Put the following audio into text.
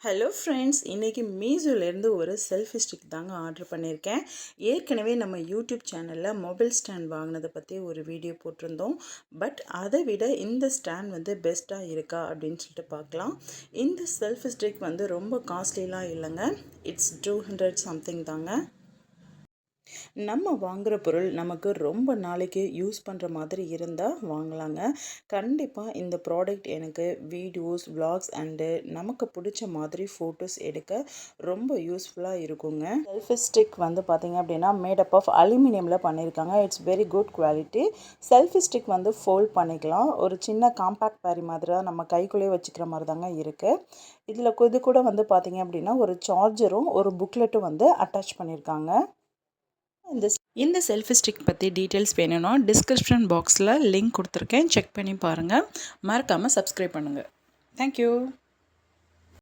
Hello friends, இன்றைக்கி மீஷோலேருந்து ஒரு selfie stick தாங்க ஆர்டர் பண்ணியிருக்கேன். ஏற்கனவே நம்ம யூடியூப் சேனலில் மொபைல் ஸ்டாண்ட் வாங்கினதை பற்றி ஒரு வீடியோ போட்டிருந்தோம். பட் அதை விட இந்த ஸ்டாண்ட் வந்து பெஸ்ட்டாக இருக்கா அப்படின்னு சொல்லிட்டு பார்க்கலாம். இந்த செல்ஃபி ஸ்டிக் வந்து ரொம்ப காஸ்ட்லிலாம் இல்லைங்க. இட்ஸ் 200 சம்திங் தாங்க. நம்ம வாங்குகிற பொருள் நமக்கு ரொம்ப நாளைக்கு யூஸ் பண்ணுற மாதிரி இருந்தால் வாங்கலாங்க. கண்டிப்பாக இந்த ப்ராடக்ட் எனக்கு வீடியோஸ், விலாக்ஸ் அண்டு நமக்கு பிடிச்ச மாதிரி ஃபோட்டோஸ் எடுக்க ரொம்ப யூஸ்ஃபுல்லாக இருக்குங்க. செல்ஃபி ஸ்டிக் வந்து பார்த்திங்க அப்படின்னா மேடப் ஆஃப் அலுமினியமில் பண்ணியிருக்காங்க. It's very good quality. Selfie stick வந்து ஃபோல்ட் பண்ணிக்கலாம். ஒரு சின்ன காம்பேக்ட் பேரி மாதிரி தான் நம்ம கைக்குள்ளேயே வச்சுக்கிற மாதிரி தாங்க இருக்குது. இதில் இது கூட வந்து பார்த்திங்க அப்படின்னா ஒரு சார்ஜரும் ஒரு புக்லெட்டும் வந்து அட்டாச் பண்ணியிருக்காங்க. இந்த செல்ஃபி ஸ்டிக் பற்றி டீட்டெயில்ஸ் வேணும்னா டிஸ்கிரிப்ஷன் பாக்ஸில் லிங்க் கொடுத்துருக்கேன். செக் பண்ணி பாருங்கள். மறக்காமல் சப்ஸ்கிரைப் பண்ணுங்கள். தேங்க்யூ.